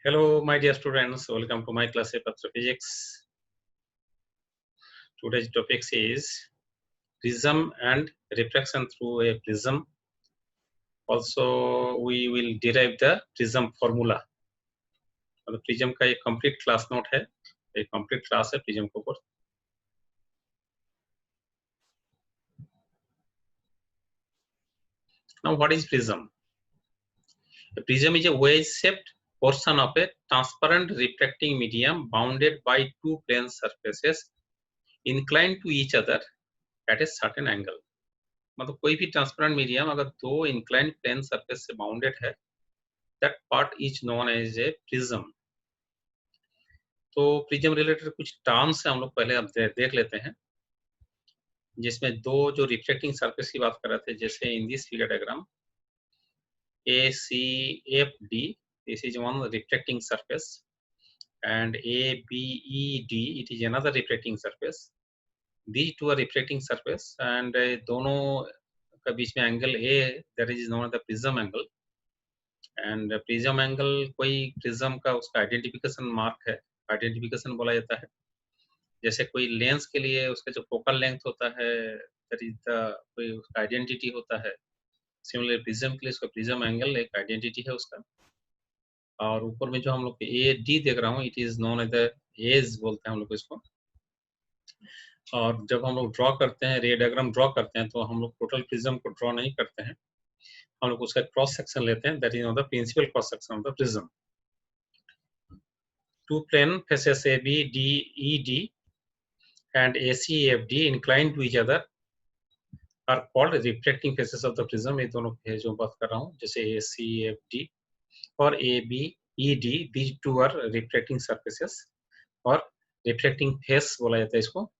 Hello, my dear students. Welcome to my class of Astrophysics. Today's topic is prism and refraction through a prism. Also, we will derive the prism formula. मतलब prism का एक complete class note है, एक complete class है prism के ऊपर. Now, what is prism? A prism is a wedge-shaped portion of a transparent refracting medium bounded by two plane surfaces inclined to each other at a certain angle. मतलब कोई भी transparent medium अगर दो inclined plane surface से bounded है, that part is known as a prism. तो prism related कुछ terms है, हम लोग पहले अब देख लेते हैं, जिसमें दो जो रिफ्लेक्टिंग सरफेस की बात कर रहे थे, जैसे in this figure diagram ACFD, this is one reflecting surface, and ABED, it is another reflecting surface. These two are reflecting surface, and दोनों का बीच में angle A, that is known as the prism angle. And prism angle कोई prism का उसका identification mark है, identification बोला जाता है. जैसे कोई लेंस के लिए उसका जो फोकल लेंथ होता है, दैट इज द कोई उसका आइडेंटिटी होता है. सिमिलर प्रिज्म के लिए उसका प्रिज्म एंगल एक आइडेंटिटी है उसका. और ऊपर में जो हम लोग AD देख रहा हूँ, it is known as the edge बोलते हैं हम लोग इसको. और जब हम लोग ड्रॉ करते हैं, रे डायग्राम ड्रॉ करते हैं, तो हम लोग टोटल प्रिज्म को ड्रॉ नहीं करते हैं, हम लोग उसका क्रॉस सेक्शन लेते हैं, that is the principal cross section of the prism. Two plane faces ABDED and ACFD inclined to each other are called reflecting faces of the prism. ये दोनों है जो बात कर रहा हूँ, जैसे ACFD और ABED, these two are reflecting surfaces और reflecting face बोला जाता है इसको.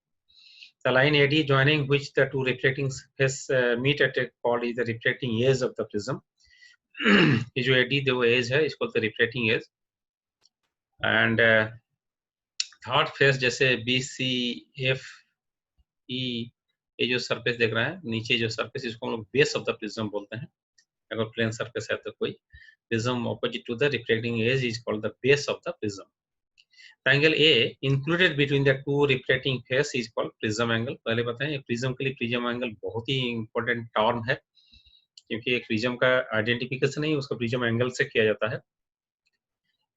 The line AD joining which the two reflecting face meet at a called is the reflecting edge of the prism. ये जो AD दो edge है, इसको बोलते हैं reflecting edge. And third phase जैसे BCFE, ये जो सरफेस देख रहा है नीचे जो सरफेस, इसको हम लोग बेस ऑफ द प्रिज्म बोलते हैं. अगर प्लेन सरफेस है तो कोई prism opposite to the reflecting edge is called the base of the prism. The angle A included between the two reflecting face is called prism angle. पहले बताएं, prism के लिए प्रिज्म एंगल बहुत ही important term है, क्योंकि एक prism का identification ही उसका प्रिज्म एंगल से किया जाता है.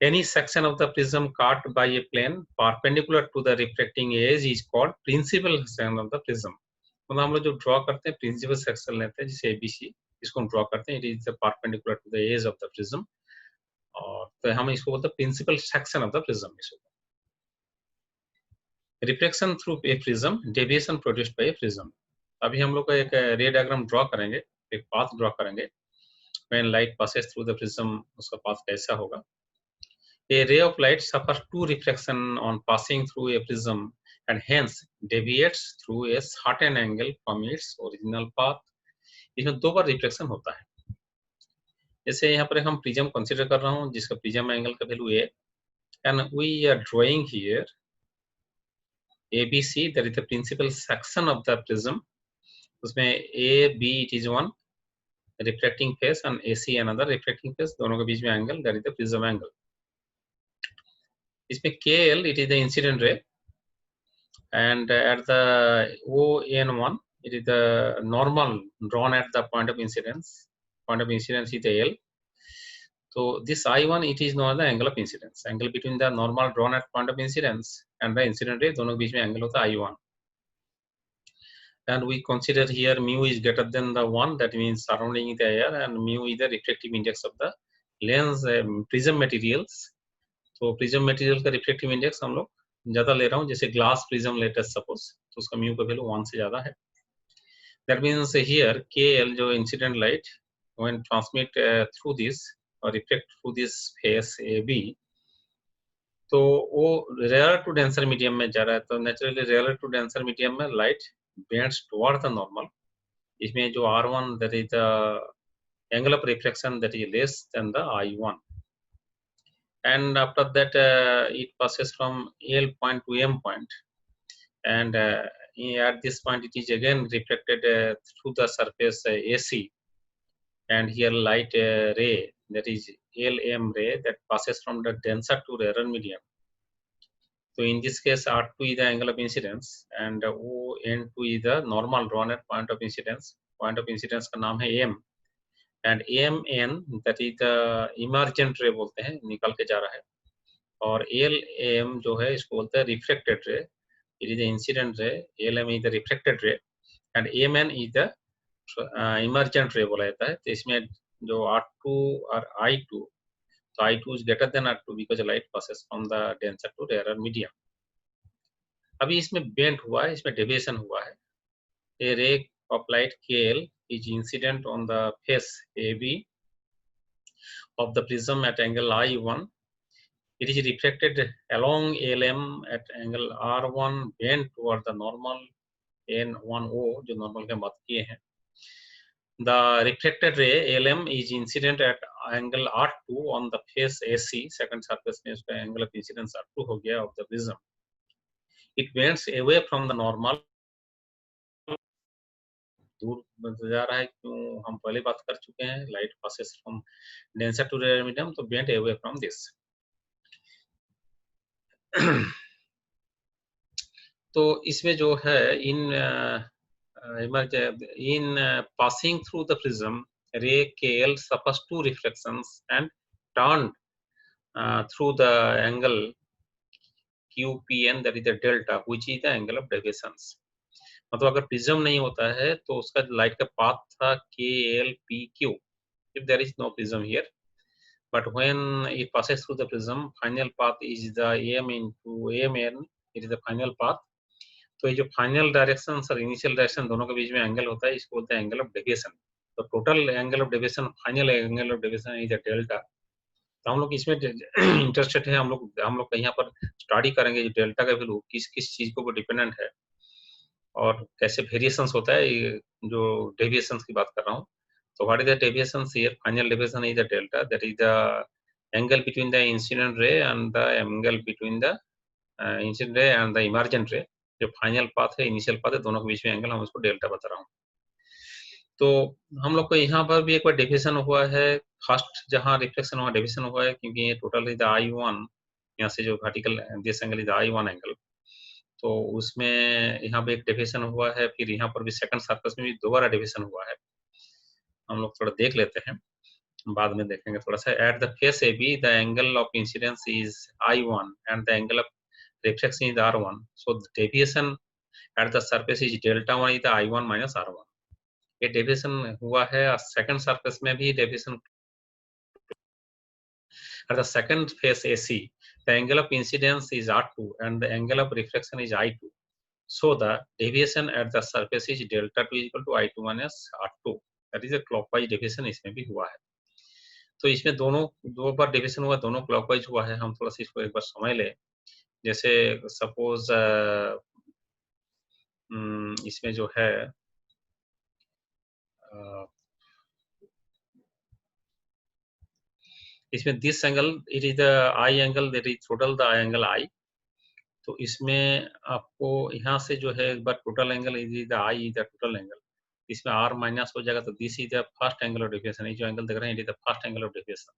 Any section of the prism cut by a plane perpendicular to the reflecting edge is called principal section of the prism. मतलब हम लोग जो ड्रॉ करते हैं प्रिंसिपल सेक्शन लेते हैं, जैसे ABC, इसको हम ड्रॉ करते हैं, it is perpendicular to the edge of the prism, और तो हम इसको बोलते हैं principal section of the prism. Reflection through a prism, deviation produced by a prism. अभी हम लोग का एक रे डायग्राम ड्रॉ करेंगे, एक पाथ ड्रॉ करेंगे. When light passes through the prism, उसका पाथ कैसा होगा. A ray of light suffers two reflections on passing through a prism and hence deviates through a certain angle from its original path. इसमें दो बार reflection होता है. जैसे यहाँ पर हम प्रिज्म कंसीडर कर रहा हूँ, जिसका प्रिज्म एंगल का वैल्यू है, and we are drawing here ABC, that is the principal section of the prism. उसमें AB it is one reflecting face and AC another reflecting face, दोनों के बीच में angle, that is the prism angle. इसमें KL it is the incident ray, and at the ON1 it is the normal drawn at the point of incidence. Point of incidence is the L. So this I1 it is known as the angle of incidence. Angle between the normal drawn at point of incidence and the incident ray, दोनों के बीच में angle होता है I1. And we consider here mu is greater than the 1, that means surrounding the air, and mu is the reflective index of the lens prism materials. तो prism material का reflective index हम लोग ज्यादा ले रहा हूँ, जैसे ग्लास प्रिज्म लेटेस्ट सपोज, तो उसका म्यू का वैल्यू 1 से ज्यादा है. दैट मींस हियर KL जो incident light when transmit through this और reflect through this face AB, तो वो रेयर टू डेंसर मीडियम में जा रहा है. तो naturally rare to denser medium में light bends toward the normal. इसमें जो R1 that is the angle of reflection that is less than the I1. And after that it passes from L point to M point, and at this point it is again reflected through the surface AC, and here light ray, that is LM ray that passes from the denser to rarer medium. So in this case, R2 is the angle of incidence and ON2 is the normal drawn at point of incidence. Point of incidence का नाम है AM and AMN that is the emergent ray बोलते हैं, निकल के जा रहा है. और LM जो है इसको बोलते हैं refracted ray. It is the incident ray. LM is the refracted ray and AMN is the emergent ray बोला जाता है. तो इसमें जो R2 और I2, so I2 is greater than R2 because light passes from the denser to rarer medium. अभी इसमें bent हुआ है, इसमें डेविएशन हुआ है. A ray of light KL is incident on the face AB of the prism at angle I1. It is reflected along LM at angle R1 bent toward the normal N1O जो normal के बात किए हैं. The reflected ray LM is incident at angle R2 on the face AC. Second surface में इसका angle of incidence R2 हो गया of the prism. It bends away from the normal. दूर जा रहा है, क्यों हम पहले बात कर चुके हैं. Light passes from denser to rarer medium, तो bent away from this. तो इसमें जो है in passing through the prism, ray KL suffers two reflections and turned through the angle QPN, that is the delta, which is the angle of deviations. मतलब अगर prism नहीं होता है तो उसका लाइट का पाथ था KLPQ if there is no prism here, but when it passes through the prism, final path is the AM into AMN. It is the final path. तो ये जो फाइनल डायरेक्शन और इनिशियल डायरेक्शन दोनों के बीच में angle होता है, इसको बोलते हैं एंगल ऑफ डेविएशन. तो total angle of deviation, final angle of deviation is the delta. तो हम लोग इसमें इंटरेस्टेड है, हम लोग यहाँ पर स्टडी करेंगे डेल्टा का वैल्यू किस किस चीज को डिपेंडेंट है और कैसे वेरिएशंस होता है. जो डेविएशंस की बात कर रहा हूँ, तो what is the deviations here? Final deviation is the delta, that is the angle between the incident ray and the angle between the incident ray and the emergent रे. जो फाइनल पाथ है, initial path है, दोनों के बीच में angle, हम उसको delta बता रहा हूँ. तो हम लोग को यहाँ पर भी एक बार डेविएशन हुआ है. फर्स्ट जहाँ रिफ्लेक्शन हुआ, डेविएशन हुआ है, क्योंकि ये टोटल इज I1, यहाँ से जो vertical this angle is I1 angle, तो उसमें यहाँ पे एक डेविएशन हुआ है. फिर यहाँ पर भी सेकंड सर्कस में भी दोबारा डेविएशन हुआ है. हम लोग थोड़ा देख लेते हैं, बाद में देखेंगे थोड़ा सा. At the face AB the angle of incidence is I1 and the angle of reflection is R1. So the deviation at the surface is delta 1 is the I1 minus R1. ये डेविएशन हुआ है. Second surface में भी deviation. At the second face AC the angle of incidence is R2 and the angle of reflection is I2. So the deviation at the surface is delta 2 is equal to I2 minus R2. That is a clockwise deviation इसमें भी हुआ है. तो इसमें दो बार deviation हुआ, दोनों clockwise हुआ है. हम थोड़ा सा इसको एक बार समझ ले. जैसे सपोज इसमें जो है इसमें this angle it is the I angle, that is total the angle I. तो इसमें आपको यहाँ से जो है एक बार total angle is the I is the total angle, इसमें R माइनस हो जाएगा. तो this is the first angle of deviation. ये जो एंगल देख रहे हैं, it is the first angle of deviation.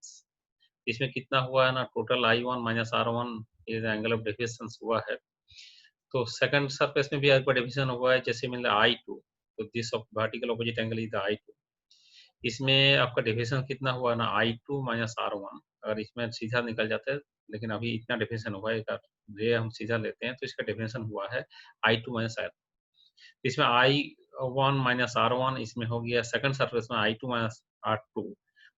इसमें कितना हुआ है ना, total I1 minus R1 is the angle of deviation हुआ है. तो सेकंड सरफेस में भी एक बार डेविएशन हुआ है, जैसे मिल रहा है I2. तो this of vertical opposite angle is the I2. इसमें आपका डेविएशन कितना हुआ ना, I2 माइनस R1. अगर इसमें सीधा निकल जाता है, लेकिन अभी इतना डेविएशन हुआ है, एक रे हम सीधा लेते हैं तो इसका डेविएशन हुआ है I2 माइनस R. इसमें I1 माइनस R1 इसमें हो गया. सेकंड सरफेस में I2 माइनस R2.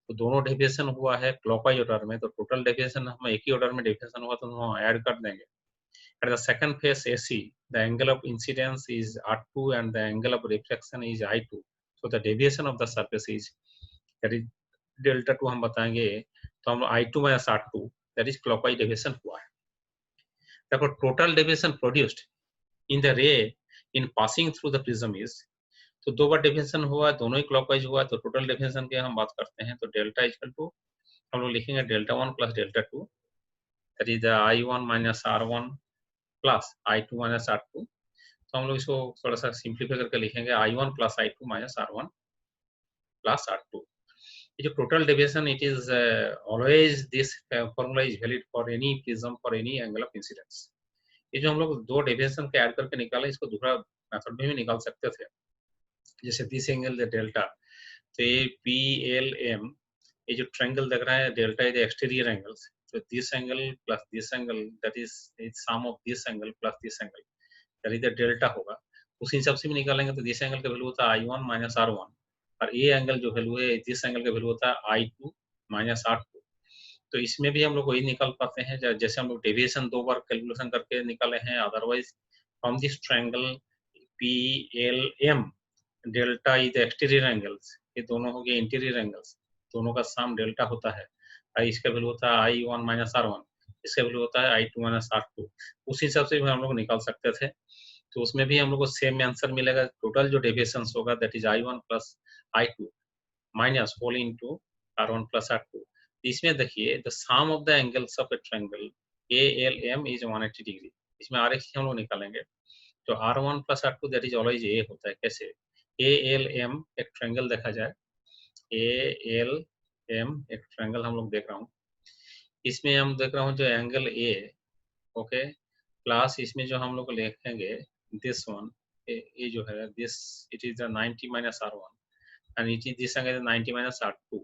तो दोनों डेविएशन हुआ है क्लॉकवाइज ऑर्डर में. तो टोटल डेविएशन हम एक ही ऑर्डर में डेविएशन हुआ तो हम ऐड कर देंगे. At the second phase AC, the angle of incidence is R2 and the angle of reflection is I2. So the deviation of the surface is, that is delta 2 हम बताएंगे. तो हम I2 minus R2, that is clockwise deviation हुआ है. तब total deviation produced in the ray in passing through the prism is, तो दो बार deviation हुआ, दोनों ही क्लॉकवाइज हुआ. तो टोटल डेविएशन के हम बात करते हैं, तो डेल्टा इक्वल टू हम लोग लिखेंगे delta 1 plus delta 2, that is I1 minus R1 plus I2 minus R2. तो हम लोग इसको थोड़ा सा सिंप्लीफाई करके लिखेंगे I1 plus I2 minus R1 plus R2. ये जो total deviation it is always this formula is valid for any prism for any angle of incidence. ये जो हम लोग दो डेविएशन के ऐड करके निकाले इसको दूसरा मेथड में भी निकाल सकते थे, जैसे दिस एंगल डेल्टा, तो ये पी एल एम, ये जो ट्रायंगल दिख रहा है delta is the exterior angles, so this angle plus this angle that is sum of this angle plus this angle that is the delta होगा। उस हिसाब से भी निकालेंगे तो दिस एंगल का वैल्यू होता है I1 माइनस R1 और ये एंगल जो वैल्यू है दिस एंगल का वैल्यू होता है I2 माइनस R2। तो इसमें भी हम लोग वही निकाल पाते हैं जैसे हम लोग डेविएशन दो बार कैलकुलेशन करके निकाले हैं। Otherwise from this triangle PLM delta is exterior angles, ये दोनों हो गए इंटीरियर एंगल्स, दोनों का सम डेल्टा होता है। इसका वैल्यू होता है I1 माइनस R1, इसका वैल्यू होता है I2 माइनस R2। उस हिसाब से भी हम लोग निकाल सकते थे, तो उसमें भी हम लोग को सेम आंसर मिलेगा। टोटल जो डेविएशन होगा that is I1 plus I2 minus whole into R1 plus R2। इसमें देखिए the sum of the angles of a triangle ALM is 180 degree. इसमें RX हम लोग निकालेंगे, तो R1 plus R2 that is always A होता है। कैसे ALM एक ट्रायंगल देखा जाए, ALM एक ट्रायंगल हम लोग देख रहा हूँ, इसमें हम देख रहा हूँ जो एंगल A ओके प्लस इसमें जो हम लोग लिखेंगे दिस वन, ये जो है this it is 90 minus R1 and it is this angle 90 minus R2।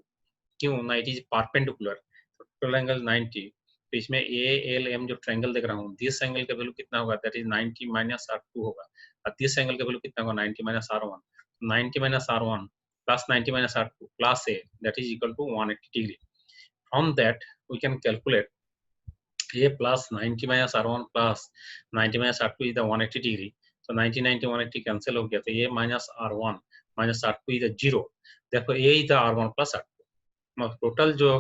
क्यों ना, it is perpendicular, total angle 90, तो इसमें ALM जो ट्रायंगल देख रहा हूँ दिस एंगल का वैल्यू कितना होगा दैट इज 90 माइनस R2 होगा और दिस एंगल का वैल्यू कितना होगा 90 minus R1। 90 minus R1 plus 90 minus R2 plus A that is equal to 180 degree. From that we can calculate A plus 90 minus R1 plus 90 minus R2 is the 180 degree. So 90 90 180 cancel हो गया, तो A minus R1 minus R2 is the 0. Therefore A is the R1 plus R2. मतलब total जो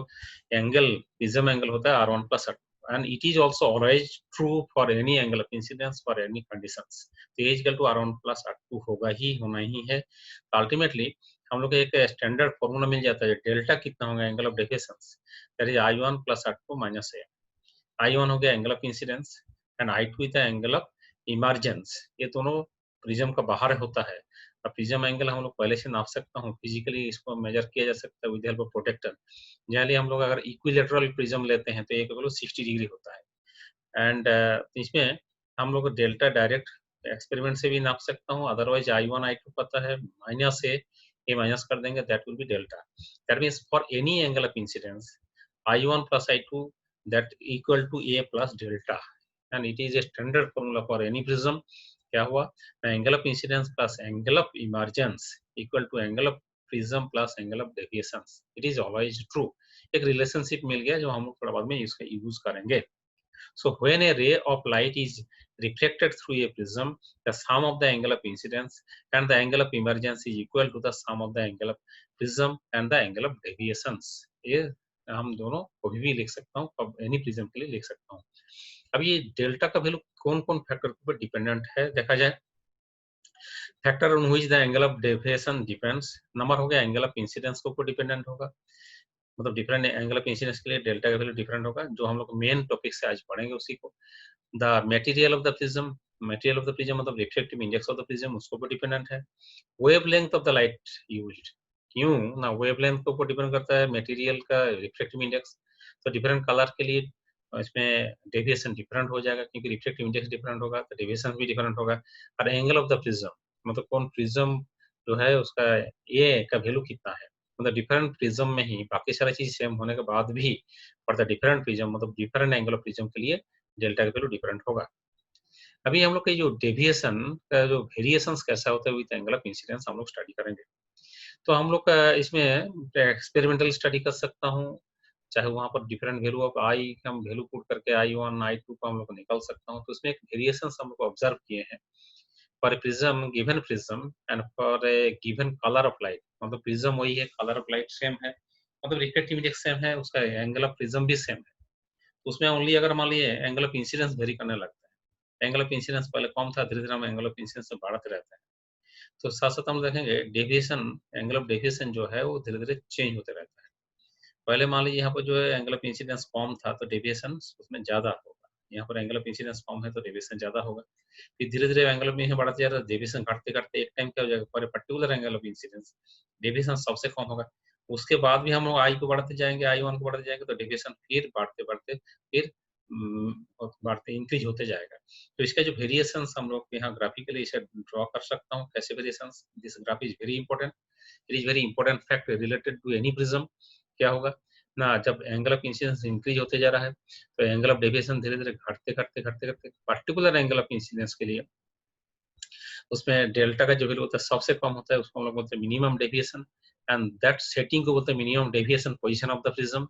angle prism angle होता है R1 plus R2 and it is also always true for any angle of incidence for any conditions. तो A equal to R1 plus R2 होगा ही, होना ही है। Ultimately हम लोग एक स्टैंडर्ड फॉर्मूला मिल जाता है, डेल्टा कितना होगा angle of deviation that is I1 plus R2 minus A। I1 हो गया angle of incidence and I2 is the angle of emergence. ये दोनों प्रिज्म का बाहर होता है। अब प्रिज्म एंगल हम लोग पहले से नाप सकता हूँ, फिजिकली इसको मेजर किया जा सकता है with help of protractor. Generally हम लोग अगर इक्विलेटरल प्रिज्म लेते हैं तो एक वैल्यू 60 डिग्री होता है एंड इसमें हम लोग डेल्टा डायरेक्ट एक्सपेरिमेंट से भी नाप सकता हूँ। अदरवाइज I1 I2 पता है माइनस ए माइनस कर देंगे that will B delta. That means for any angle of incidence I1 plus I2 that equal to A plus delta and it is a standard formula for any prism। क्या हुआ, angle of incidence plus angle of emergence equal to angle of prism plus angle of deviation. It is always true. एक relationship मिल गया जो हम लोग थोड़ा बाद में इसका यूज करेंगे। So when a ray of light is reflected through a prism, the sum of the angle of incidence and the angle of emergence is equal to the sum of the angle of prism and the angle of deviations। ये हम दोनों कभी भी लिख सकता हूँ, any prism के लिए लिख सकता हूँ। अब ये डेल्टा का वैल्यू कौन कौन फैक्टर के ऊपर डिपेंडेंट है देखा जाए। Factor on which the angle of deviation depends, number हो गया एंगल ऑफ इंसिडेंस के ऊपर डिपेंडेंट होगा, मतलब डिफरेंट एंगल ऑफ इंसिडेंस के लिए डेल्टा का वैल्यू डिफरेंट होगा, जो हम लोग मेन टॉपिक से आज पढ़ेंगे उसी को। The material of the prism, material of the prism मतलब reflective index of the prism उसके ऊपर डिपेंडेंट है। Wavelength of the light used, क्यों ना वेवलेंथ के ऊपर डिपेंड करता है मटेरियल का रिफ्लेक्टिव इंडेक्स। तो डिफरेंट कलर के लिए इसमें डेविएशन डिफरेंट हो जाएगा, क्योंकि रिफ्लेक्टिव इंडेक्स डिफरेंट होगा तो डेविएशन भी डिफरेंट होगा। और एंगल ऑफ द प्रिज्म मतलब कौन प्रिज्म जो है उसका ए का वैल्यू कितना है, मतलब डिफरेंट प्रिज्म में ही बाकी सारी चीज सेम होने के बाद भी फॉर द डिफरेंट प्रिज्म मतलब डिफरेंट एंगल ऑफ प्रिज्म के लिए डेल्टा का वैल्यू डिफरेंट होगा। अभी हम लोग के जो डेविएशन का जो वेरिएशंस कैसा होता है विद एंगल ऑफ इंसिडेंस हम लोग स्टडी करेंगे। तो हम लोग इसमें एक्सपेरिमेंटल स्टडी कर सकता हूँ, चाहे वहाँ पर डिफरेंट वैल्यू ऑफ आई हम वैल्यू पुट करके I1 I2 को हम लोग निकाल सकता हूँ। तो इसमें एक वेरिएशंस हम लोग ऑब्जर्व किए हैं for a prism, given prism and for a given colour of light, मतलब प्रिज्म वही है, कलर ऑफ लाइट सेम है, मतलब रिफ्लेक्टिव इंडेक्स सेम है, उसका एंगल ऑफ प्रिज्म भी सेम है। तो उसमें ओनली अगर मान लीजिए एंगल ऑफ इंसिडेंस वेरी करने लगता है, एंगल ऑफ इंसिडेंस पहले कम था, धीरे धीरे हम एंगल ऑफ इंसिडेंस से बढ़ाते रहते हैं। तो साथ साथ हम देखेंगे डेविएशन, एंगल ऑफ डेविएशन जो है वो धीरे धीरे चेंज होते रहता है। पहले मान लीजिए यहाँ पर जो है एंगल ऑफ इंसिडेंस कम था तो डेविएशन उसमें ज्यादा होगा, यहाँ पर एंगल ऑफ इंसिडेंस कम है तो डेविएशन ज्यादा होगा। फिर धीरे धीरे एंगल ऑफ इंसिडेंस बढ़ाते जा रहा है, डेविएशन घटते घटते एक टाइम क्या हो जाएगा for a particular angle of incidence deviation सबसे कम होगा। उसके बाद भी हम लोग आई को बढ़ाते जाएंगे, I1 को बढ़ाते जाएंगे, तो डेविएशन फिर बढ़ते बढ़ते फिर बढ़ते इंक्रीज होते जाएगा। तो इसका जो वेरिएशंस हम लोग यहाँ ग्राफिकली इसे ड्रॉ कर सकता हूँ कैसे variations. This graph is very important, it is very important fact related to any prism. क्या होगा ना, जब एंगल ऑफ इंसिडेंस इंक्रीज होते जा रहा है तो एंगल ऑफ डेविएशन धीरे धीरे घटते घटते घटते घटते पर्टिकुलर एंगल ऑफ इंसिडेंस के लिए उसमें डेल्टा का जो वैल्यू होता है सबसे कम होता है, उसको हम लोग बोलते हैं minimum deviation, and that setting को बोलते हैं minimum deviation position of the prism.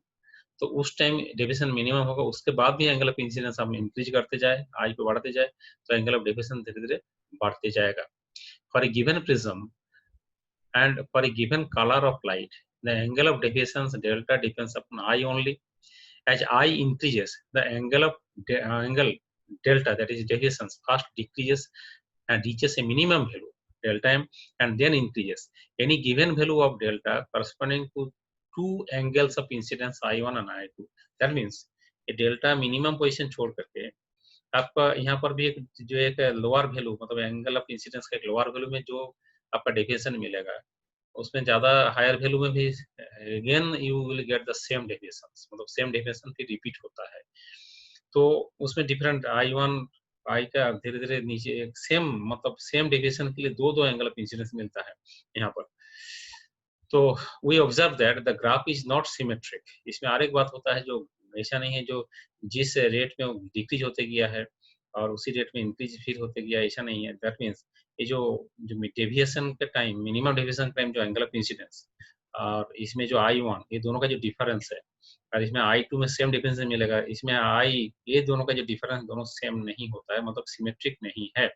तो उस टाइम डेविएशन मिनिमम होगा, उसके बाद भी एंगल ऑफ इंसिडेंस हम इंक्रीज करते जाए, आई पे बढ़ते जाए, तो एंगल ऑफ डेविएशन धीरे धीरे बढ़ते जाएगा। For a given prism and for a given color of light, the angle of deviations delta depends upon I only. As I increases, the angle of angle delta, that is deviations, first decreases and reaches a minimum value delta m, and then increases. Any given value of delta corresponding to two angles of incidence I1 and I2. That means a delta minimum position छोड़ करके आपका यहाँ पर भी एक lower value, मतलब angle of incidence का एक लोअर वैल्यू में जो आपका डेविएशन मिलेगा, उसमें ज्यादा हायर वैल्यू में भी again you will get the same deviation, मतलब सेम डेविएशन फिर रिपीट होता है। तो उसमें डिफरेंट I1 आई का धीरे धीरे नीचे एक सेम, मतलब सेम डेविएशन के लिए दो दो एंगल ऑफ इंसिडेंस मिलता है यहाँ पर। तो we observe that the graph is not symmetric. इसमें और एक बात होता है, जो ऐसा नहीं है जो जिस रेट में डिक्रीज होते गया है और उसी रेट में इंक्रीज फिर होते गया, ऐसा नहीं है। दैट मीन्स ये जो डेविएशन के टाइम, मिनिमम डेविएशन टाइम जो एंगल ऑफ इंसिडेंस और इसमें जो I1, ये दोनों का जो डिफरेंस है, और इसमें I2 में सेम डिफरेंस मिलेगा, इसमें ये दोनों का जो डिफरेंस दोनों सेम नहीं होता है, मतलब सिमेट्रिक नहीं है।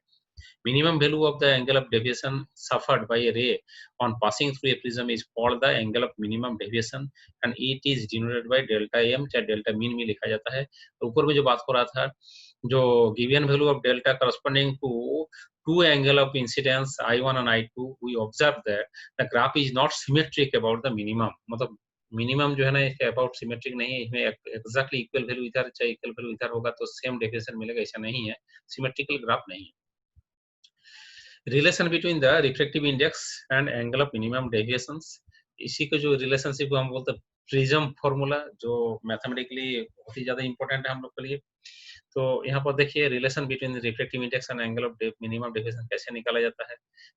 Minimum value of the angle of deviation suffered by a ray on passing through a prism is called the angle of minimum deviation, and it is denoted by delta m, चाहे delta mean में लिखा जाता है। तो ऊपर में जो बात हो रहा था, जो given value of delta corresponding to two angle of incidence I1 and I2, we observe that the graph is not symmetric about the minimum, मतलब मिनिमम जो है ना इसके अबाउट सिमेट्रिक नहीं है, इसमें एक्जैक्टली इक्वल वैल्यू इधर चाहे इक्वल वैल्यू इधर होगा तो सेम डेविएशन मिलेगा, ऐसा नहीं है, सिमेट्रिकल ग्राफ नहीं है। Relation between the refractive index and angle of minimum deviations, इसी को जो रिलेशनशिप को हम बोलते हैं प्रिज्म फॉर्मूला, जो मैथमेटिकली बहुत ही ज्यादा इंपॉर्टेंट है हम लोग के लिए। तो यहाँ पर देखिए relation between refractive index and angle of minimum deviation कैसे निकाला जाता है।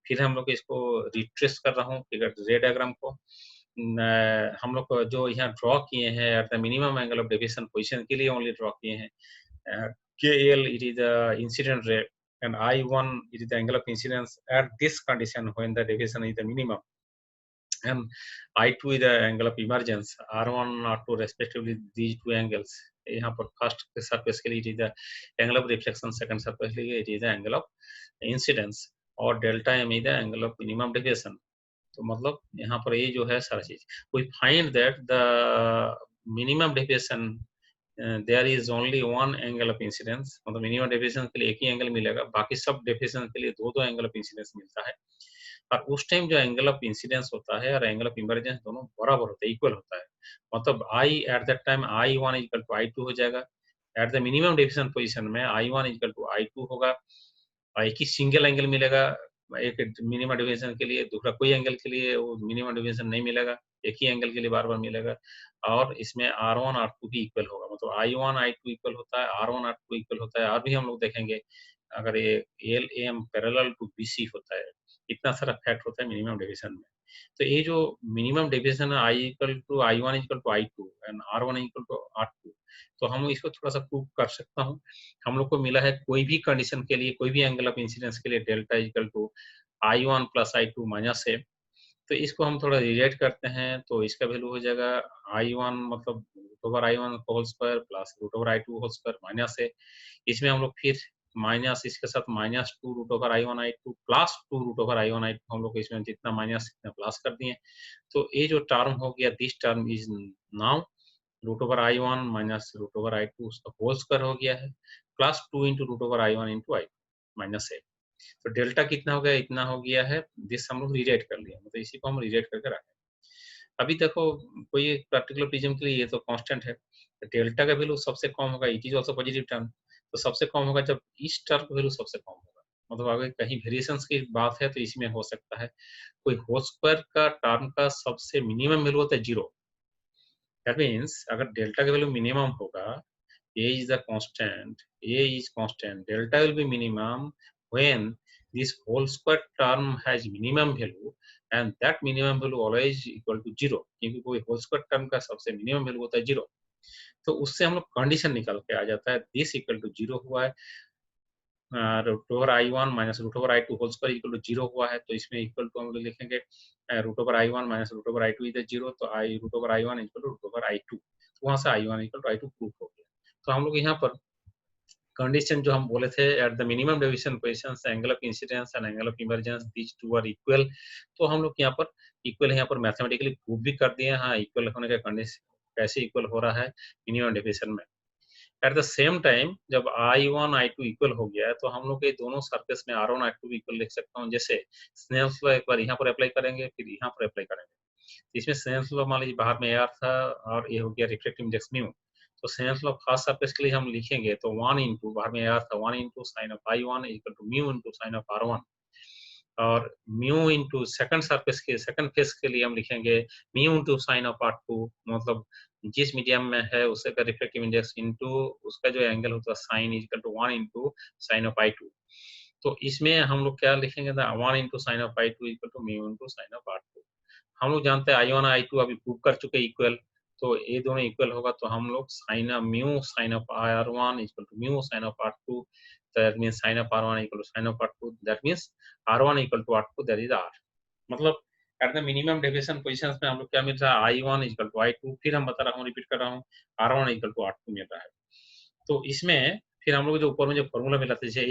फिर हम लोग इसको रिट्रेस कर रहा हूँ रे डायग्राम को। हम लोग जो यहाँ ड्रॉ किए हैं eight the minimum angle of deviation position के लिए ओनली ड्रॉ किए हैं। KL it is the incident rate, and I1 it is the angle of incidence at this condition when the deviation is the minimum, and I2 is the angle of emergence, R1 R2 respectively, these two angles। यहाँ पर first surface के लिए it is the angle of reflection, second surface के लिए it is the angle of incidence, और delta m is the angle of minimum deviation। तो मतलब यहाँ पर ये जो है सारा चीज, we find that the minimum deviation there is only one angle of incidence, मतलब मिनिमम डेविएशन के लिए एक ही एंगल मिलेगा, बाकी सब डेविएशन के लिए दो दो एंगल ऑफ इंसिडेंस मिलता है। और उस टाइम जो एंगल ऑफ इंसिडेंस होता है और एंगल ऑफ इमरजेंस दोनों बराबर होता है, इक्वल होता है, मतलब I at that time I1 equal to I2 हो जाएगा। At the minimum deviation position में I1 इक्वल टू I2 होगा, और एक ही सिंगल एंगल मिलेगा एक मिनिमम डेविएशन के लिए, दूसरा कोई एंगल के लिए वो मिनिमम डेविएशन नहीं मिलेगा, एक ही एंगल के लिए बार बार मिलेगा। और इसमें R1 R2 भी इक्वल होगा, मतलब I1 I2 इक्वल होता है, R1 R2 इक्वल होता है। और भी हम लोग देखेंगे अगर ये LAM पैरेलल टू BC होता है, इतना सारा फैक्ट होता है मिनिमम डेविएशन में। तो ये जो मिनिमम डेविएशन है I equal to I1 equal to I2 and R1 equal to R2, तो हम इसको थोड़ा सा प्रूव कर सकता हूँ। हम लोग को मिला है कोई भी कंडीशन के लिए, कोई भी एंगल ऑफ इंसिडेंस के लिए delta equal to I1 plus I2 minus है। तो इसको हम थोड़ा रिलेट करते हैं, तो इसका वैल्यू हो जाएगा I1 मतलब root over I1 whole square plus root over I2 whole square minus है। इसमें हम लोग फिर माइनस इसके साथ -2 root over I1 I2 plus 2 root over I1 I2, हम लोग इसमें जितना माइनस इतना प्लस कर दिए। तो ये जो टर्म हो गया, this term is now root over I1 minus root over I2 उसका होल स्क्वायर हो गया है, plus 2 into root over I1 into I2 minus है। तो डेल्टा कितना हो गया, इतना हो गया है। दिस हम लोग रिलेट कर लिया, मतलब इसी को हम रिलेट करके रखें। अभी देखो कोई एक पर्टिकुलर प्रिज्म के लिए ये तो कांस्टेंट है, डेल्टा का वैल्यू सबसे कम होगा, it is also positive term, तो सबसे कम होगा जब इस टर्म का वैल्यू सबसे कम होगा। मतलब अगर कहीं वेरिएशंस की बात है तो इसमें हो सकता है। कोई होल स्क्वायर का टर्म का सबसे मिनिमम वैल्यू होता है 0। दैट मीन्स अगर डेल्टा का वैल्यू मिनिमम होगा, A is the constant, A is constant, delta will be minimum when this whole square term has minimum value and that minimum value always equal to 0, क्योंकि कोई whole square term का सबसे minimum value होता है 0। तो उससे हम लोग कंडीशन निकल के आ जाता है, दिस इक्वल टू 0 हुआ है, root over I1 minus root over I2 whole square equal to 0 हुआ है, तो इसमें इक्वल टू हम लोग लिखेंगे root over I1 minus root over I2 is 0, तो I root over I1 equal to root over I2, तो वहां से I1 equal to I2 proof हो गया। तो हम लोग यहाँ पर कंडीशन जो हम बोले थे, at the minimum deviation positions angle of incidence and angle of emergence these two are equal, तो हम लोग यहाँ पर इक्वल यहाँ पर मैथमेटिकली प्रूव भी कर दिए। हाँ, इक्वल होने का कंडीशन कैसे इक्वल हो रहा है मिनिमम डेविएशन में। एट द सेम टाइम जब I1 I2 इक्वल हो गया है तो हम लोग ये दोनों सरफेस में R1 R2 भी इक्वल लिख सकता हूँ। जैसे स्नेल्स लॉ एक बार यहाँ पर अप्लाई करेंगे, फिर यहाँ पर अप्लाई करेंगे। इसमें स्नेल्स लॉ मान लीजिए बाहर में AR था और ये हो गया रिफ्लेक्टिव इंडेक्स म्यू, तो स्नेल्स लॉ फर्स्ट सरफेस के लिए हम लिखेंगे तो 1 इंटू बाहर में AR था 1 into sine of I1 equal to mu into sine of R1, और म्यू इंटू सेकंड सरफेस के सेकंड फेस के लिए हम लिखेंगे mu into sine of R2, मतलब जिस मीडियम में है उससे का रिफ्लेक्टिव इंडेक्स इंटू उसका जो एंगल होता है sine equal to 1 into sine of I2। तो इसमें हम लोग क्या लिखेंगे ना 1 into sine of I2 equal to mu into sine of R2। हम लोग जानते हैं I1 I2 अभी प्रूव कर चुके इक्वल, तो ये दोनों इक्वल होगा तो हम लोग sine of mu sine of R1 equal to mu sine of R2, that means sine of R1 equal to sine of R2, that means R1 equal to R2, that is R। मतलब at the minimum deviation positions में हम लोग क्या मिल रहा है I1 equal to I2, फिर हम बता रहा हूँ रिपीट कर रहा हूँ R1 इक्वल टू R2 मिल रहा है। तो इसमें फिर हम लोग जो ऊपर में जो फॉर्मूला मिला था जैसे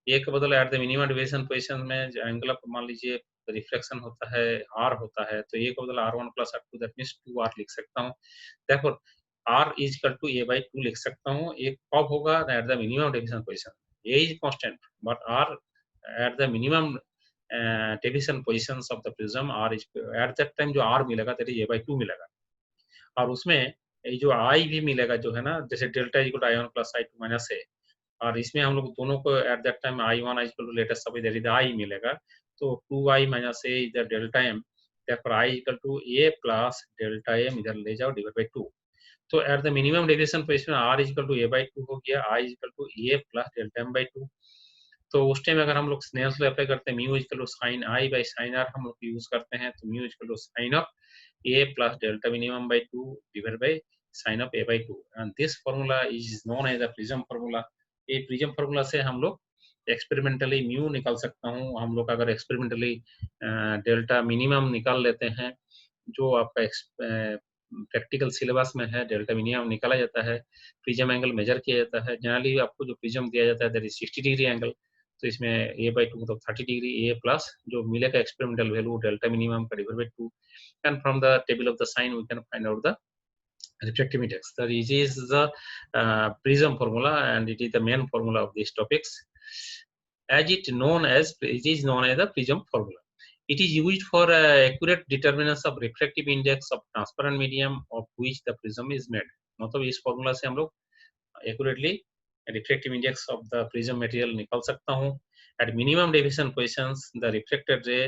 ए के बदले eight the minimum deviation position में जो एंगल ऑफ मान लीजिए रिफ्लेक्शन होता है R होता है, तो ए का बदला R1 plus R2 that means 2R लिख सकता हूँ। देखो R is equal to A by 2 लिख सकता हूँ। एक कब होगा at the minimum deviation position, A is constant but R at the minimum deviation positions of the prism R is at that time जो R मिलेगा दैट इज A बाई 2 मिलेगा, और उसमें ये जो I भी मिलेगा जो है ना, जैसे delta equal to I1 plus I2 minus A, और इसमें हम लोग दोनों को at that time I1 equal to latest सब इधर इधर I मिलेगा, तो 2I माइनस A इधर डेल्टा M, therefore I equal to A plus delta M इधर ले जाओ डिवाइड बाय 2। तो at the minimum deviation position R equal to A by 2 हो गया, I equal to A plus delta M by 2। तो उस टाइम अगर हम लोग स्नेल्स लॉ अप्लाई करते हैं mu equal to sine I by sine R हम लोग यूज करते हैं, तो mu equal to sine of A plus delta minimum by 2 divided by sin of A by 2, and this formula is known as the Prism formula। ये prism formula से हम लोग experimentally mu निकाल सकता हूँ। हम लोग अगर एक्सपेरिमेंटली डेल्टा मिनिमम निकाल लेते हैं, जो आपका प्रैक्टिकल सिलेबस में है, डेल्टा मिनिमम निकाला जाता है, प्रिज्म एंगल मेजर किया जाता है। जनरली आपको जो प्रिज्म दिया जाता है दैट इज 60 डिग्री एंगल, तो इसमें A बाई 2 मतलब 30 डिग्री, A प्लस जो मिलेगा एक्सपेरिमेंटल वैल्यू डेल्टा मिनिमम का divide by 2, and from the table of the sign we can find out the refractive index. That is the prism formula, and it is the main formula of these topics. It is known as the prism formula. It is used for accurate determinants of refractive index of transparent medium of which the prism is made. मतलब इस formula से हम लोग accurately refractive index of the prism material निकाल सकता हूँ। At minimum deviation positions, the reflected ray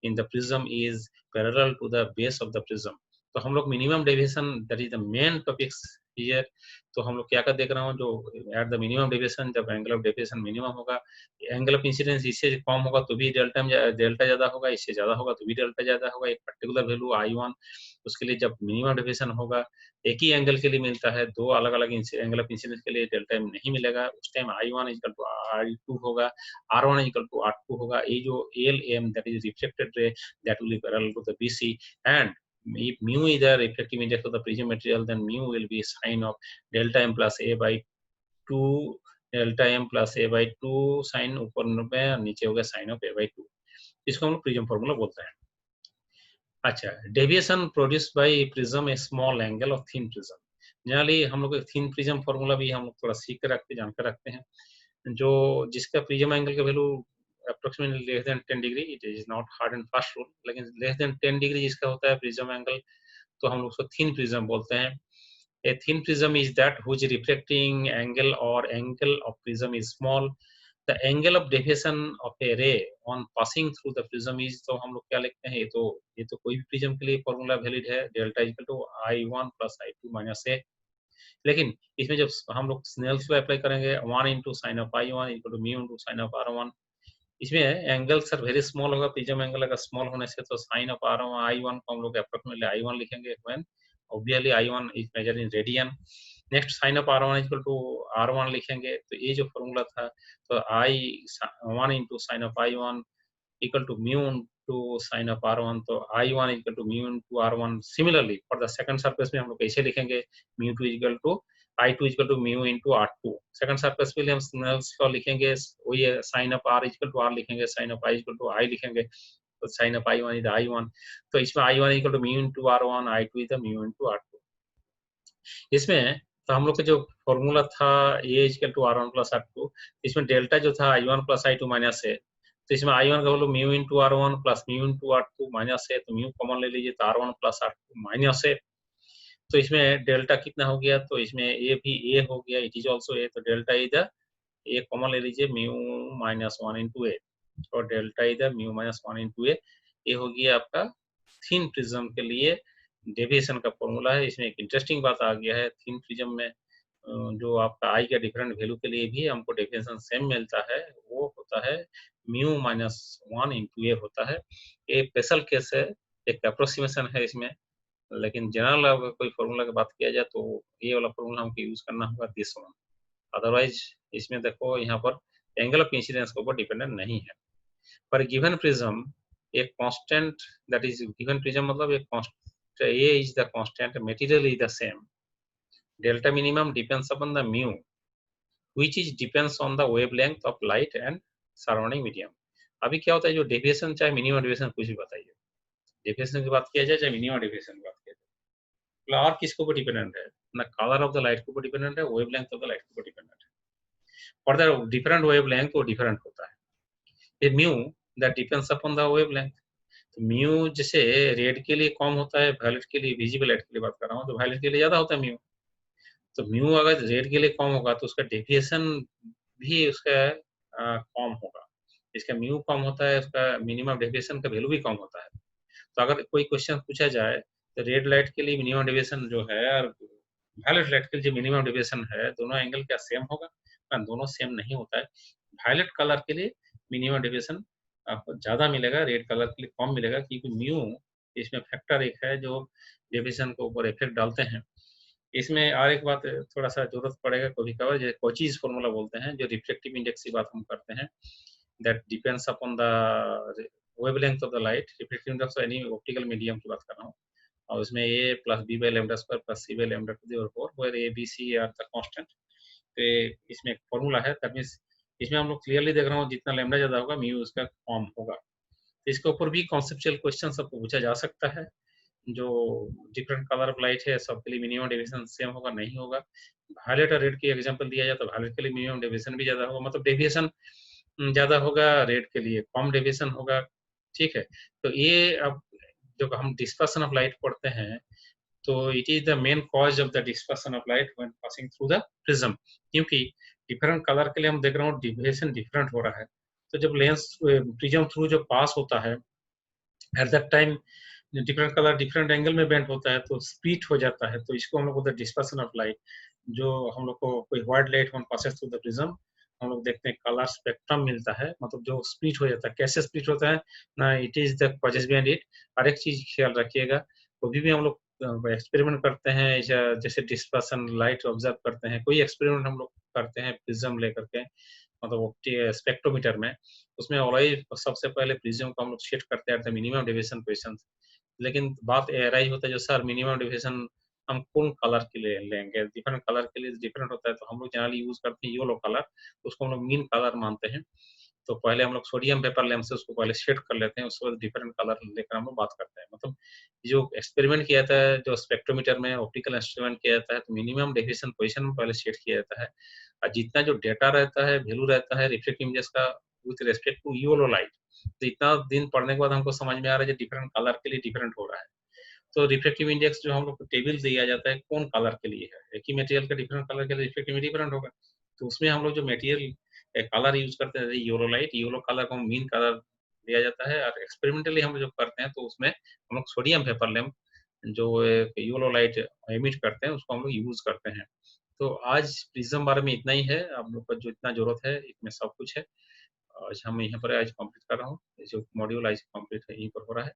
in the prism is parallel to the base of the prism। तो हम लोग minimum deviation that is the main topics here. तो हम लोग क्या कर देख रहा हूँ, जो एट द मिनिमम डेविएशन जब एंगल ऑफ डेविएशन मिनिमम होगा, एंगल ऑफ इंसिडेंस इससे कम होगा तो भी डेल्टा ज्यादा होगा, इससे ज्यादा होगा तो भी डेल्टा ज्यादा होगा। एक पर्टिकुलर वैल्यू I1 उसके लिए जब मिनिमम डेविएशन होगा, एक ही एंगल के लिए मिलता है, दो अलग अलग एंगल ऑफ इंसिडेंस के लिए डेल्टा एम नहीं मिलेगा। उस time I1 equal to I2 होगा, R1 इक्वल टू R2 होगा। ये जो LM that is reflected ray that will be parallel to the BC, and if mu is the reflective index of the prism material, then mu will be sine of delta m plus A by 2, delta m plus A by 2 sign ऊपर में, नीचे हो गया sign of A by 2। इसको हम लोग prism formula बोलते हैं। अच्छा, deviation produced bye prism A small angle of thin prism. Generally हम लोग थिन प्रिज्म फार्मूला भी हम लोग थोड़ा सीख कर रखते, जानकर रखते हैं, जो जिसका प्रिज्म एंगल का value approximately less than 10 degree, it is not hard and fast rule, लेकिन लेस देन 10 डिग्री जिसका होता है प्रिज्म एंगल, तो हम लोग उसको थिन प्रिज्म बोलते हैं। A thin prism is that whose reflecting angle or angle of prism is small. The angle of deviation of a ray on passing through the prism is, तो हम लोग क्या लिखते हैं, ये तो कोई भी प्रिज्म के लिए फॉर्मूला वैलिड है, delta equal to I1 plus I2 minus A. लेकिन इसमें जब हम लोग स्नेल्स लॉ अप्लाई करेंगे, 1 into sine of I1 equal to mu into sine of R1, इसमें एंगल सर वेरी स्मॉल होगा, प्रिज्म एंगल अगर स्मॉल होने से तो साइन ऑफ I1 को हम लोग अप्रोक्सीमेटली I1 लिखेंगे, when obviously I1 is measure in radian. Next sine of R1 equal to R1 लिखेंगे, तो ये जो फॉर्मूला था, तो I1 into sine of I1 equal to mu into sine of R1, तो I1 equal to mu into R1। Similarly for the second surface में हम लोग ऐसे लिखेंगे, mu to equal to I2 equal to mu into R2। Second surface के लिए हम Snell's law लिखेंगे, वही sine of R equal to R लिखेंगे, sine of I equal to I लिखेंगे, तो sign of I1 is I1, तो इसमें I1 equal to mu into R1, I2 is mu into R2। इसमें तो हम लोग का जो फॉर्मूला था ए equal to R1 plus R2, इसमें डेल्टा जो था I1 प्लस I2 माइनस है, तो इसमें I1 का value mu into R1 plus mu into R2 minus है, तो म्यू कॉमन ले लीजिए, तो R1 प्लस R2 माइनस है, तो इसमें डेल्टा कितना हो गया, तो इसमें ए भी ए हो गया, इट इज ऑल्सो ए, तो डेल्टा इधर ए कॉमन ले लीजिए, म्यू माइनस 1 इंटू ए, और डेल्टा इधर म्यू माइनस 1 इंटू ए, ये हो गया आपका थिन प्रिज्म के लिए डेविएशन का फॉर्मूला है। इसमें एक इंटरेस्टिंग बात आ गया है, थिन प्रिज्म में जो आपका आई का डिफरेंट वैल्यू के लिए भी हमको डेविएशन सेम मिलता है, वो होता है म्यू माइनस 1 इंटू ए होता है। ये स्पेशल केस है, एक अप्रोक्सीमेशन है इसमें, लेकिन जनरल अगर कोई फॉर्मूला की बात किया जाए तो ये वाला फॉर्मूला हमको यूज करना होगा, दिस वन। अदरवाइज इसमें देखो यहाँ पर एंगल ऑफ इंसिडेंस के ऊपर डिपेंडेंट नहीं है। पर गिवन प्रिज्म एक constant, that is given prism मतलब एक constant, A is the constant, material is the same, delta minimum depends upon the mu, which is depends on the wavelength of light and surrounding medium। अभी क्या होता है, जो deviation चाहे minimum deviation कुछ भी बताइए, डेविएशन की बात किया जाए चाहे मिनिमम डेविएशन की बात किया जाए, और किसके ऊपर डिपेंडेंट है, ना कलर ऑफ द लाइट के ऊपर डिपेंडेंट है, वेवलेंथ ऑफ द लाइट के ऊपर डिपेंडेंट है। फॉर द डिफरेंट वेवलेंथ वो डिफरेंट होता है, ये mu that depends upon the wavelength. तो म्यू जैसे रेड के लिए कम होता है, वायलेट के लिए, विजिबल लाइट के लिए बात कर रहा हूँ, तो वायलेट के लिए ज्यादा होता है म्यू। तो म्यू अगर रेड के लिए कम होगा तो उसका डेविएशन भी उसका कम होगा, इसका म्यू कम होता है, उसका मिनिमम डेविएशन का वैल्यू भी कम होता है। तो अगर कोई क्वेश्चन पूछा जाए तो रेड लाइट के लिए मिनिमम डेविएशन जो है और वायलेट लाइट के लिए जो मिनिमम डेविएशन है, दोनों एंगल क्या सेम होगा? दोनों सेम नहीं होता है। वायलेट कलर के लिए मिनिमम डेविएशन आपको ज्यादा मिलेगा, रेड कलर के लिए कम मिलेगा, क्योंकि म्यू इसमें फैक्टर एक है जो डेविएशन के ऊपर इफेक्ट डालते हैं। इसमें और एक बात थोड़ा सा जरूरत पड़ेगा कभी कभार, जो कोचीज फॉर्मूला बोलते हैं, जो रिफ्लेक्टिव इंडेक्स की बात हम करते हैं, that depends upon the wavelength of the light. Reflective index any optical medium की बात कर रहा हूँ, और उसमें A plus B by lambda square plus C by lambda to the power 4 where A B C are the constant. तो इसमें एक फॉर्मूला है, दैट मींस इसमें हम लोग क्लियरली देख रहा हूँ, जितना लेमडा ज्यादा होगा म्यू उसका कम होगा। तो इसके ऊपर भी कॉन्सेप्चुअल क्वेश्चन सबको पूछा जा सकता है, जो डिफरेंट कलर ऑफ लाइट है सबके लिए मिनिमम डेविएशन सेम होगा नहीं होगा। वायलेट और रेड की एग्जांपल दिया जाए तो वायलेट के लिए मिनिमम डेविएशन भी ज्यादा होगा, मतलब डेविएशन ज्यादा होगा, रेड के लिए कम डेविएशन होगा, ठीक है। तो ये अब जब हम डिस्पर्सन ऑफ लाइट पढ़ते हैं, तो it is the main cause of the dispersion of light when passing through the prism, क्योंकि डिफरेंट कलर के लिए हम देख रहे हो डेविएशन डिफरेंट हो रहा है। तो जब लेंस प्रिज्म थ्रू जो पास होता है, eight that time different colour different angle में बेंड होता है, तो स्प्लिट हो जाता है, तो इसको हम लोग बोलते हैं डिस्पर्सन ऑफ लाइट। जो हम लोग को कोई white light when passes through the prism, हम लोग देखते हैं कलर स्पेक्ट्रम मिलता है, मतलब जो स्प्लिट हो जाता है, कैसे स्प्लिट होता है ना, it is the causes behind it. हर एक चीज ख्याल रखिएगा, कभी भी हम लोग एक्सपेरिमेंट करते हैं, जैसे डिस्पर्सन लाइट ऑब्जर्व करते हैं, कोई एक्सपेरिमेंट हम लोग करते हैं प्रिज्म लेकर के, मतलब स्पेक्ट्रोमीटर में, उसमें ऑलवेज सबसे पहले प्रिज्म को हम लोग सेट करते हैं मिनिमम डेविएशन क्वेश्चन। लेकिन बात एराइज होता है, जो सर मिनिमम डेविएशन हम कौन कलर के लिए लेंगे, डिफरेंट कलर के लिए डिफरेंट होता है, तो हम लोग जनरली यूज करते हैं येलो कलर, उसको हम लोग मीन कलर मानते हैं। तो पहले हम लोग सोडियम पेपर लैंप से उसको पहले शेड कर लेते हैं, उसके बाद डिफरेंट कलर लेकर हम लोग बात करते हैं। मतलब जो एक्सपेरिमेंट किया जाता है, जो स्पेक्ट्रोमीटर में ऑप्टिकल इंस्ट्रूमेंट किया जाता है, तो मिनिमम डेविएशन पोजीशन में पहले सेट किया जाता है, और जितना जो डेटा रहता है, वैल्यू रहता है रिफ्लेक्टिव इंडेक्स का with respect to yellow light, तो इतना दिन पढ़ने के बाद हमको समझ में आ रहा है डिफरेंट कलर के लिए डिफरेंट हो रहा है। तो रिफ्लेक्टिव इंडेक्स जो हम लोग को टेबल दिया जाता है कौन कलर के लिए है, एक ही मटेरियल का डिफरेंट कलर के लिए रिफ्लेक्टिव डिफरेंट होगा, तो उसमें हम लोग जो मटेरियल एक कलर यूज करते हैं येलो लाइट, येलो कलर को मीन कलर दिया जाता है और एक्सपेरिमेंटली हम जब करते हैं तो उसमें हम लोग सोडियम वेपर लैंप जो एक येलो लाइट एमिट करते हैं उसको हम लोग यूज करते हैं। तो आज प्रिज्म बारे में इतना ही है, आप लोग को जो इतना जरूरत है इसमें सब कुछ है। आज हम यहाँ पर आज कंप्लीट कर रहा हूँ, जो मॉड्यूल आज कंप्लीट है यहीं पर हो रहा है।